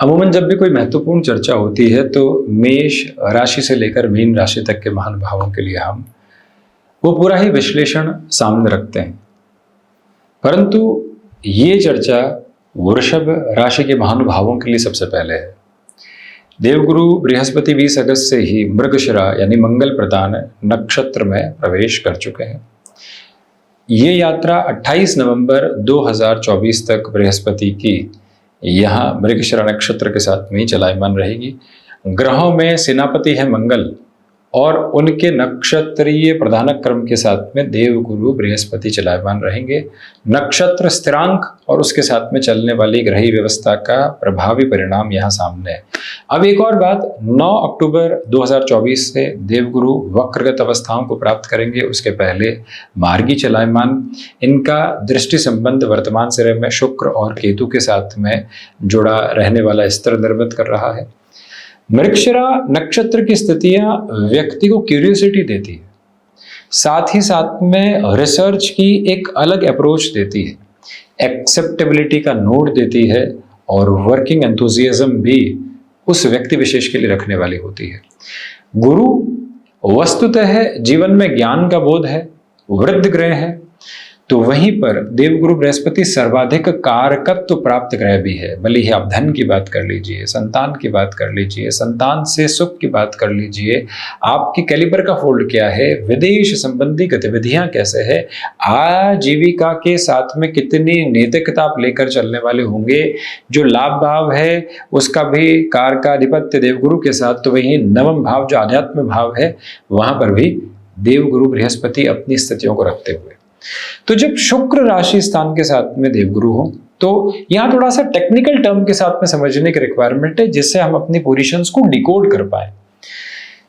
अमूमन जब भी कोई महत्वपूर्ण चर्चा होती है तो मेष राशि से लेकर मीन राशि तक के महानुभावों के लिए हम वो पूरा ही विश्लेषण सामने रखते हैं। परंतु ये चर्चा वृषभ राशि के महानुभावों के लिए सबसे पहले है। देवगुरु बृहस्पति 20 अगस्त से ही मृगशिरा यानी मंगल प्रदान नक्षत्र में प्रवेश कर चुके हैं। ये यात्रा 28 नवंबर 2024 तक बृहस्पति की यहाँ मृगशिरा नक्षत्र के साथ में ही चलायमान रहेगी। ग्रहों में सेनापति है मंगल और उनके नक्षत्रीय प्रधानक क्रम के साथ में देवगुरु बृहस्पति चलायमान रहेंगे। नक्षत्र स्थिरांक और उसके साथ में चलने वाली ग्रही व्यवस्था का प्रभावी परिणाम यहाँ सामने है। अब एक और बात, 9 अक्टूबर 2024 से देवगुरु वक्रगत अवस्थाओं को प्राप्त करेंगे। उसके पहले मार्गी चलायमान, इनका दृष्टि संबंध वर्तमान सिरे में शुक्र और केतु के साथ में जुड़ा रहने वाला स्तर निर्मित कर रहा है। मृगशिरा नक्षत्र की स्थितियां व्यक्ति को क्यूरियोसिटी देती है, साथ ही साथ में रिसर्च की एक अलग अप्रोच देती है, एक्सेप्टेबिलिटी का नोट देती है और वर्किंग एंथुजियाज्म भी उस व्यक्ति विशेष के लिए रखने वाली होती है। गुरु वस्तुतः जीवन में ज्ञान का बोध है, वृद्ध ग्रह है, तो वहीं पर देवगुरु बृहस्पति सर्वाधिक कारकत्व प्राप्त ग्रह भी है। भले ही आप धन की बात कर लीजिए, संतान की बात कर लीजिए, संतान से सुख की बात कर लीजिए, आपकी कैलिबर का फोल्ड क्या है, विदेश संबंधी गतिविधियां कैसे है, आजीविका के साथ में कितनी नैतिकता आप लेकर चलने वाले होंगे। जो लाभ भाव है उसका भी कार का अधिपत्य देवगुरु के साथ, तो वही नवम भाव जो आध्यात्म भाव है वहां पर भी देवगुरु बृहस्पति अपनी स्थितियों को रखते हुए। तो जब शुक्र राशि स्थान के साथ में देवगुरु हो तो यहां थोड़ा सा टेक्निकल टर्म के साथ में समझने की रिक्वायरमेंट है, जिससे हम अपनी पोजीशंस को डिकोड कर पाए।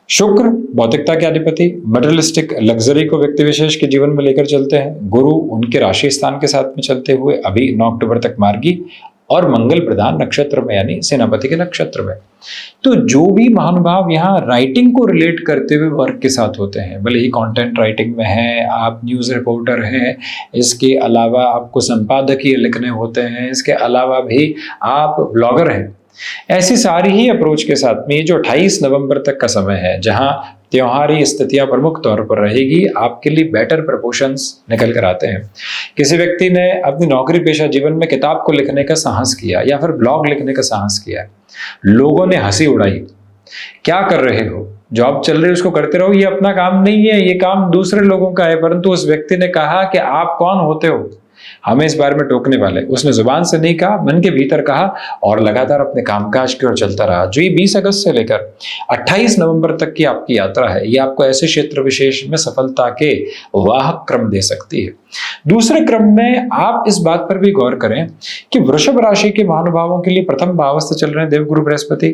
शुक्र भौतिकता के अधिपति, मटेरियलिस्टिक लग्जरी को व्यक्ति विशेष के जीवन में लेकर चलते हैं। गुरु उनके राशि स्थान के साथ में चलते हुए अभी 9 अक्टूबर तक मार्गी और मंगल प्रधान नक्षत्र में यानी सेनापति के नक्षत्र में। तो जो भी महानुभाव यहाँ राइटिंग को रिलेट करते हुए वर्क के साथ होते हैं, भले ही कंटेंट राइटिंग में है, आप न्यूज़ रिपोर्टर हैं, इसके अलावा आपको संपादकीय लिखने होते हैं, इसके अलावा भी आप ब्लॉगर हैं, ऐसी सारी ही अप्रोच के साथ में जो 28 नवंबर तक का समय है, जहां त्योहारी स्थितियां प्रमुख तौर पर रहेगी, आपके लिए बेटर प्रपोर्शंस निकल कर आते हैं। किसी व्यक्ति ने अपनी नौकरी पेशा जीवन में किताब को लिखने का साहस किया या फिर ब्लॉग लिखने का साहस किया, लोगों ने हंसी उड़ाई, क्या कर रहे हो, जॉब चल रही है उसको करते रहो, ये अपना काम नहीं है, ये काम दूसरे लोगों का है। परंतु उस व्यक्ति ने कहा कि आप कौन होते हो हमें इस बारे में टोकने वाले। उसने जुबान से नहीं कहा, मन के भीतर कहा और लगातार अपने कामकाज की ओर चलता रहा। जो ये 20 अगस्त से लेकर 28 नवंबर तक की आपकी यात्रा है, ये आपको ऐसे क्षेत्र विशेष में सफलता के वाहक क्रम दे सकती है। दूसरे क्रम में आप इस बात पर भी गौर करें कि वृषभ राशि के महानुभावों के लिए प्रथम भावस्थ चल रहे हैं देवगुरु बृहस्पति।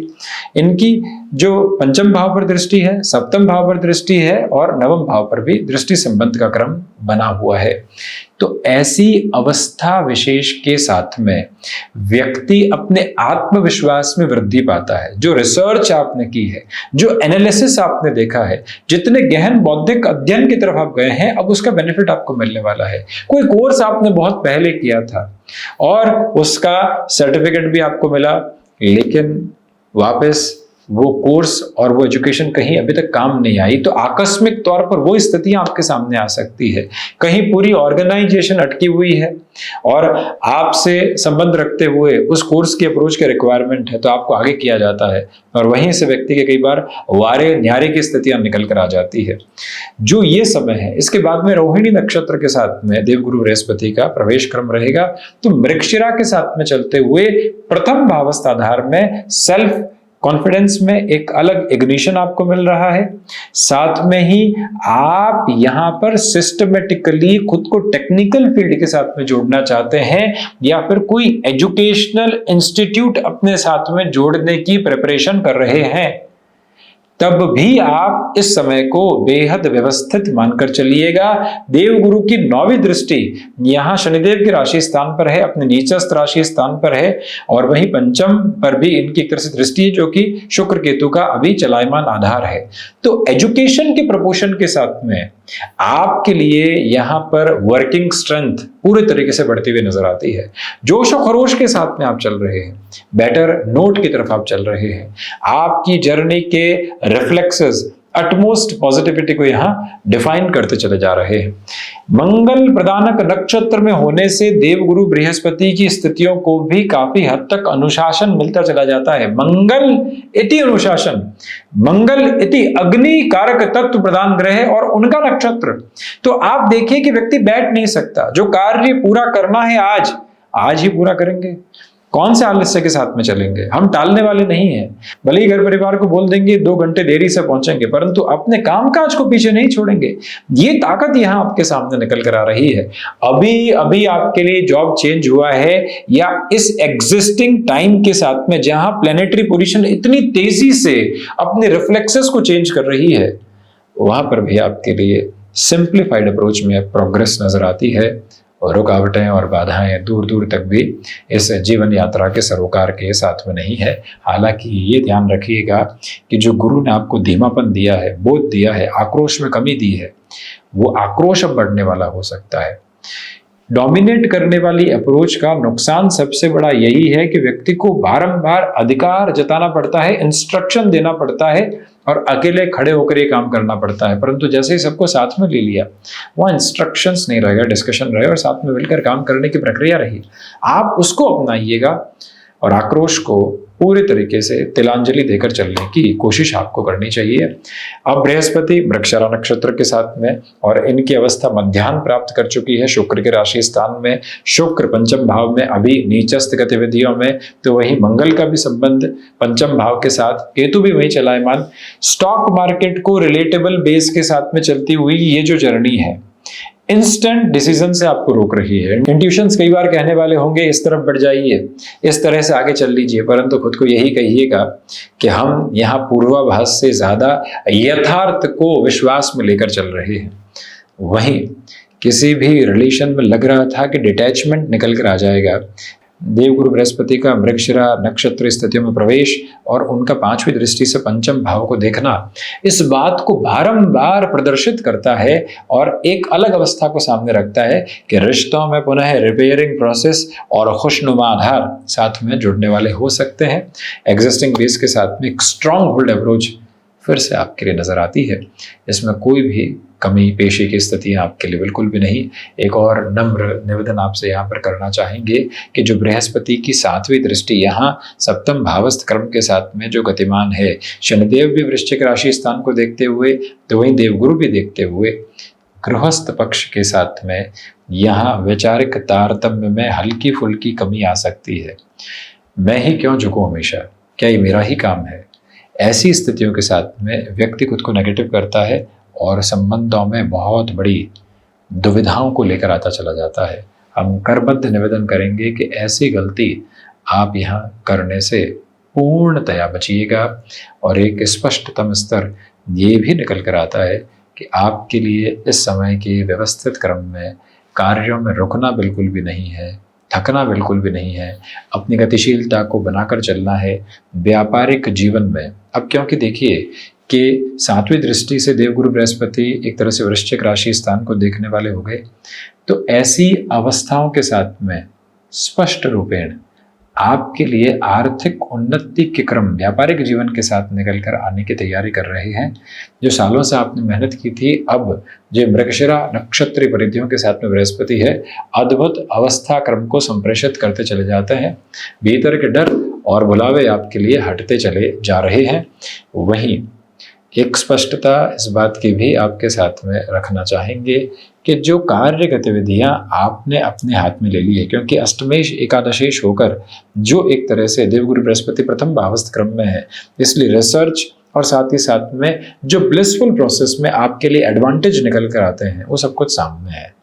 इनकी जो पंचम भाव पर दृष्टि है, सप्तम भाव पर दृष्टि है और नवम भाव पर भी दृष्टि संबंध का क्रम बना हुआ है। तो ऐसी अवस्था विशेष के साथ में व्यक्ति अपने आत्मविश्वास में वृद्धि पाता है। जो रिसर्च आपने की है, जो एनालिसिस आपने देखा है, जितने गहन बौद्धिक अध्ययन की तरफ आप गए हैं, अब उसका बेनिफिट आपको मिलने वाला है। कोई कोर्स आपने बहुत पहले किया था और उसका सर्टिफिकेट भी आपको मिला, लेकिन वापस वो कोर्स और वो एजुकेशन कहीं अभी तक काम नहीं आई, तो आकस्मिक तौर पर वो स्थितियां आपके सामने आ सकती है। कहीं पूरी ऑर्गेनाइजेशन अटकी हुई है और आपसे संबंध रखते हुए उस कोर्स की अप्रोच के रिक्वायरमेंट है, तो आपको आगे किया जाता है और वहीं से व्यक्ति के कई बार वारे न्यारे की स्थितियां निकल कर आ जाती है। जो ये समय है, इसके बाद में रोहिणी नक्षत्र के साथ में देवगुरु बृहस्पति का प्रवेश क्रम रहेगा। तो मृगशिरा के साथ में चलते हुए प्रथम भावस्था आधार में सेल्फ कॉन्फिडेंस में एक अलग इग्निशन आपको मिल रहा है। साथ में ही आप यहां पर सिस्टमेटिकली खुद को टेक्निकल फील्ड के साथ में जोड़ना चाहते हैं या फिर कोई एजुकेशनल इंस्टीट्यूट अपने साथ में जोड़ने की प्रिपरेशन कर रहे हैं, तब भी आप इस समय को बेहद व्यवस्थित मानकर चलिएगा। देवगुरु की 9वीं दृष्टि यहां शनिदेव की राशि स्थान पर है, अपने नीचस्थ राशि स्थान पर है और वहीं पंचम पर भी इनकी एक तरह से दृष्टि है, जो कि शुक्र केतु का अभी चलायमान आधार है। तो एजुकेशन के प्रपोर्शन के साथ में आपके लिए यहाँ पर वर्किंग स्ट्रेंथ पूरे तरीके से बढ़ती हुई नजर आती है। जोश और खरोश के साथ में आप चल रहे हैं, बेटर नोट की तरफ आप चल रहे हैं। आपकी जर्नी के रिफ्लेक्सेस अटमोस्ट पॉजिटिविटी को यहाँ डिफाइन करते चले जा रहे हैं। मंगल प्रदानक नक्षत्र में होने से देवगुरु बृहस्पति की स्थितियों को भी काफी हद तक अनुशासन मिलता चला जाता है। मंगल इति अनुशासन, मंगल इति अग्नि कारक तत्व प्रदान ग्रह और उनका नक्षत्र। तो आप देखिए कि व्यक्ति बैठ नहीं सकता, जो कार्य पूरा करना है आज ही पूरा करेंगे। कौन से आलस्य के साथ में चलेंगे? हम टालने वाले नहीं हैं। भले ही घर परिवार को बोल देंगे 2 घंटे देरी से पहुंचेंगे, परंतु अपने कामकाज को पीछे नहीं छोड़ेंगे। ये ताकत यहां आपके सामने निकल कर आ रही है। अभी अभी आपके लिए जॉब चेंज हुआ है, या इस एग्जिस्टिंग टाइम के साथ में जहां प्लेनेटरी पोजीशन इतनी तेजी से अपने रिफ्लेक्सेस को चेंज कर रही है, वहां पर भी आपके लिए सिंप्लीफाइड अप्रोच में प्रोग्रेस नजर आती है। और रुकावटें और बाधाएं दूर दूर तक भी इस जीवन यात्रा के सरोकार के साथ में नहीं है। हालांकि ये ध्यान रखिएगा कि जो गुरु ने आपको धीमापन दिया है, बोध दिया है, आक्रोश में कमी दी है, वो आक्रोश अब बढ़ने वाला हो सकता है। डोमिनेट करने वाली अप्रोच का नुकसान सबसे बड़ा यही है कि व्यक्ति को बारंबार अधिकार जताना पड़ता है, इंस्ट्रक्शन देना पड़ता है और अकेले खड़े होकर ये काम करना पड़ता है। परंतु जैसे ही सबको साथ में ले लिया, वहाँ इंस्ट्रक्शंस नहीं रहेगा, डिस्कशन रहे और साथ में मिलकर काम करने की प्रक्रिया रही। आप उसको अपनाइएगा और आक्रोश को पूरे तरीके से तिलांजलि देकर चलने की कोशिश आपको करनी चाहिए। अब बृहस्पति मृगशिरा नक्षत्र के साथ में और इनकी अवस्था मध्याह्न प्राप्त कर चुकी है शुक्र के राशि स्थान में। शुक्र पंचम भाव में अभी नीचस्थ गतिविधियों में, तो वही मंगल का भी संबंध पंचम भाव के साथ, केतु भी वही चलायमान। स्टॉक मार्केट को रिलेटेबल बेस के साथ में चलती हुई ये जो जर्नी है, इंस्टेंट डिसीजन से आपको रोक रही है। इंट्यूशंस कई बार कहने वाले होंगे इस तरफ बढ़ जाइए, इस तरह से आगे चल लीजिए, परंतु खुद को यही कहिएगा कि हम यहाँ पूर्वाभास से ज्यादा यथार्थ को विश्वास में लेकर चल रहे हैं। वहीं किसी भी रिलेशन में लग रहा था कि डिटैचमेंट निकल कर आ जाएगा, देवगुरु बृहस्पति का मृगशिरा नक्षत्र स्थितियों में प्रवेश और उनका 5वीं दृष्टि से पंचम भाव को देखना इस बात को बारंबार प्रदर्शित करता है और एक अलग अवस्था को सामने रखता है कि रिश्तों में पुनः रिपेयरिंग प्रोसेस और खुशनुमा आधार साथ में जुड़ने वाले हो सकते हैं। एग्जिस्टिंग बेस के साथ में एक स्ट्रॉन्ग होल्ड अप्रोच फिर से आपके लिए नजर आती है। इसमें कोई भी कमी पेशी की स्थितियां आपके लिए बिल्कुल भी नहीं। एक और नम्र निवेदन आपसे यहाँ पर करना चाहेंगे कि जो बृहस्पति की 7वीं दृष्टि यहाँ सप्तम भावस्थ क्रम के साथ में जो गतिमान है, शनिदेव भी वृश्चिक राशि स्थान को देखते हुए, तो वहीं देवगुरु भी देखते हुए गृहस्थ पक्ष के साथ में यहाँ वैचारिक तारतम्य में हल्की फुल्की कमी आ सकती है। मैं ही क्यों झुकूं हमेशा, क्या ये मेरा ही काम है? ऐसी स्थितियों के साथ में व्यक्ति खुद को नेगेटिव करता है और संबंधों में बहुत बड़ी दुविधाओं को लेकर आता चला जाता है। हम करबद्ध निवेदन करेंगे कि ऐसी गलती आप यहाँ करने से पूर्णतया बचिएगा। और एक स्पष्टतम स्तर ये भी निकल कर आता है कि आपके लिए इस समय के व्यवस्थित क्रम में कार्यों में रुकना बिल्कुल भी नहीं है, थकना बिल्कुल भी नहीं है, अपनी गतिशीलता को बनाकर चलना है व्यापारिक जीवन में। अब क्योंकि देखिए कि 7वीं दृष्टि से देवगुरु बृहस्पति एक तरह से वृश्चिक राशि स्थान को देखने वाले हो गए, तो ऐसी अवस्थाओं के साथ में स्पष्ट रूपेण आपके लिए आर्थिक उन्नति के क्रम व्यापारिक जीवन के साथ निकल कर आने की तैयारी कर रहे हैं। जो सालों से आपने मेहनत की थी, अब जो मृगशिरा नक्षत्र परिधियों के साथ में बृहस्पति है, अद्भुत अवस्था क्रम को संप्रेषित करते चले जाते हैं। भीतर के डर और बुलावे आपके लिए हटते चले जा रहे हैं। वहीं एक स्पष्टता इस बात की भी आपके साथ में रखना चाहेंगे कि जो कार्य गतिविधियां आपने अपने हाथ में ले ली है, क्योंकि अष्टमेश एकादशेश होकर जो एक तरह से देवगुरु बृहस्पति प्रथम भावस्थ क्रम में है, इसलिए रिसर्च और साथ ही साथ में जो ब्लिसफुल प्रोसेस में आपके लिए एडवांटेज निकल कर आते हैं वो सब कुछ सामने है।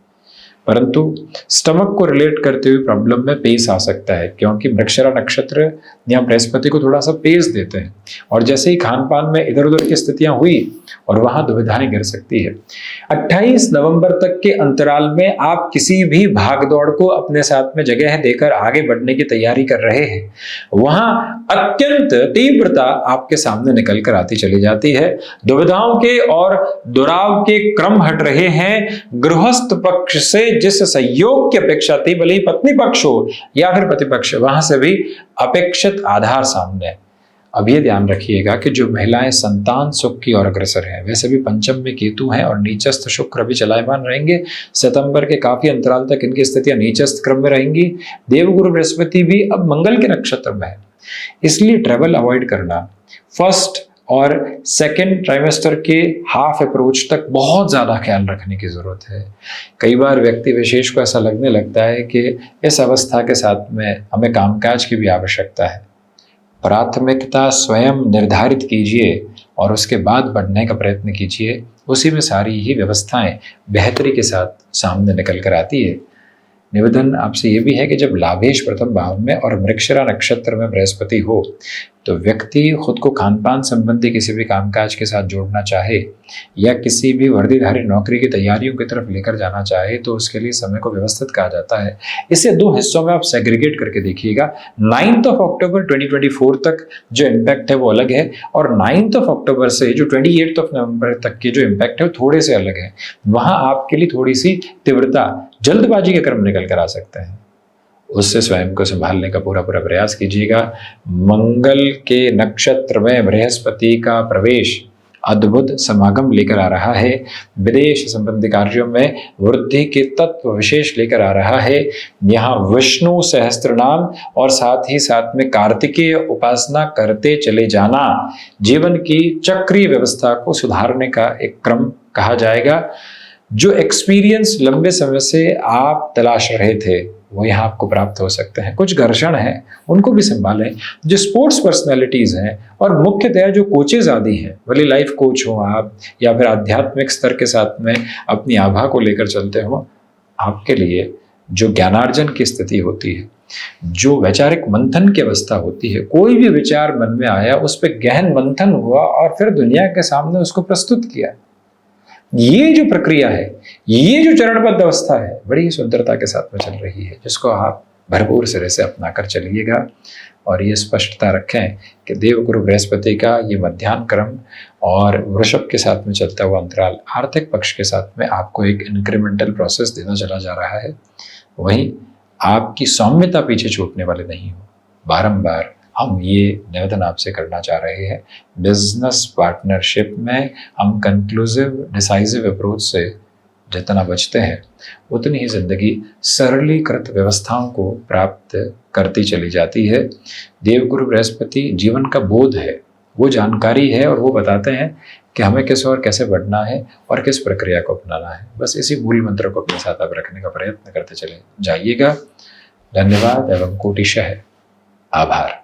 परंतु स्टमक को रिलेट करते हुए प्रॉब्लम में पेस आ सकता है, क्योंकि मृगशिरा नक्षत्र या बृहस्पति को थोड़ा सा पेस देते हैं, और जैसे ही खान पान में इधर उधर की स्थितियां हुई और वहां दुविधाएं गिर सकती है। 28 नवंबर तक के अंतराल में आप किसी भी भागदौड़ को अपने साथ में जगह देकर आगे बढ़ने की तैयारी कर रहे हैं, वहां अत्यंत तीव्रता आपके सामने निकल कर आती चली जाती है। दुविधाओं के और दुराव के क्रम हट रहे हैं। गृहस्थ पक्ष से जिस सहयोग की अपेक्षा थी, भले ही पत्नी पक्ष हो या फिर प्रतिपक्ष, वहां से भी अपेक्षित आधार सामने है। अब ये ध्यान रखिएगा कि जो महिलाएं संतान सुख की ओर अग्रसर हैं, वैसे भी पंचम में केतु हैं और नीचस्थ शुक्र भी चलायमान रहेंगे। सितंबर के काफी अंतराल तक इनकी स्थितियां नीचस्थ क्रम में रहेंगी। देवगुरु बृहस्पति भी अब मंगल के नक्षत्र में है, इसलिए ट्रेवल अवॉइड करना। फर्स्ट और सेकेंड ट्राइमेस्टर के हाफ अप्रोच तक बहुत ज्यादा ख्याल रखने की जरूरत है। कई बार व्यक्ति विशेष को ऐसा लगने लगता है कि इस अवस्था के साथ में हमें कामकाज की भी आवश्यकता है। प्राथमिकता स्वयं निर्धारित कीजिए और उसके बाद बढ़ने का प्रयत्न कीजिए, उसी में सारी ही व्यवस्थाएं बेहतरी के साथ सामने निकल कर आती है। निवेदन आपसे ये भी है कि जब लाभेश प्रथम भाव में और मृगशिरा नक्षत्र में बृहस्पति हो, तो व्यक्ति खुद को खान पान संबंधी किसी भी कामकाज के साथ जोड़ना चाहे या किसी भी वर्दीधारी नौकरी की तैयारियों की तरफ लेकर जाना चाहे, तो उसके लिए समय को व्यवस्थित कहा जाता है। इसे दो हिस्सों में आप सेग्रीगेट करके देखिएगा। 9 अक्टूबर 2024 तक जो इम्पैक्ट है वो अलग है, और 9 अक्टूबर से जो 28 नवंबर तक के जो इम्पैक्ट है वो थोड़े से अलग है। वहां आपके लिए थोड़ी सी तीव्रता, जल्दबाजी के क्रम निकल कर आ सकते हैं। उससे स्वयं को संभालने का पूरा प्रयास कीजिएगा। मंगल के नक्षत्र में बृहस्पति का प्रवेश अद्भुत समागम लेकर आ रहा है। विदेश संबंधी कार्यों में वृद्धि के तत्व विशेष लेकर आ रहा है। यहाँ विष्णु सहस्त्र नाम और साथ ही साथ में कार्तिकेय उपासना करते चले जाना जीवन की चक्रीय व्यवस्था को सुधारने का एक क्रम कहा जाएगा। जो एक्सपीरियंस लंबे समय से आप तलाश रहे थे वो यहाँ आपको प्राप्त हो सकते हैं। कुछ घर्षण हैं, उनको भी संभालें। जो स्पोर्ट्स पर्सनैलिटीज हैं और मुख्यतः जो कोचेज आदि हैं, भले लाइफ कोच हो आप या फिर आध्यात्मिक स्तर के साथ में अपनी आभा को लेकर चलते हो, आपके लिए जो ज्ञानार्जन की स्थिति होती है, जो वैचारिक मंथन की अवस्था होती है, कोई भी विचार मन में आया उस पर गहन मंथन हुआ और फिर दुनिया के सामने उसको प्रस्तुत किया, ये जो प्रक्रिया है, ये जो चरणबद्ध अवस्था है, बड़ी सुंदरता के साथ में चल रही है, जिसको आप भरपूर सिरे से अपना कर चलिएगा। और ये स्पष्टता रखें कि देवगुरु बृहस्पति का ये मध्याह्न क्रम और वृषभ के साथ में चलता हुआ अंतराल आर्थिक पक्ष के साथ में आपको एक इंक्रीमेंटल प्रोसेस देना चला जा रहा है। वहीं आपकी सौम्यता पीछे छूटने वाले नहीं हो। बारंबार हम ये निवेदन आपसे करना चाह रहे हैं। बिजनेस पार्टनरशिप में हम कंक्लूसिव डिसाइसिव अप्रोच से जितना बचते हैं, उतनी ही जिंदगी सरलीकृत व्यवस्थाओं को प्राप्त करती चली जाती है। देवगुरु बृहस्पति जीवन का बोध है, वो जानकारी है, और वो बताते हैं कि हमें किस और कैसे बढ़ना है और किस प्रक्रिया को अपनाना है। बस इसी मूल मंत्र को अपने साथ आप रखने का प्रयत्न करते चले जाइएगा। धन्यवाद एवं कोटिशः आभार।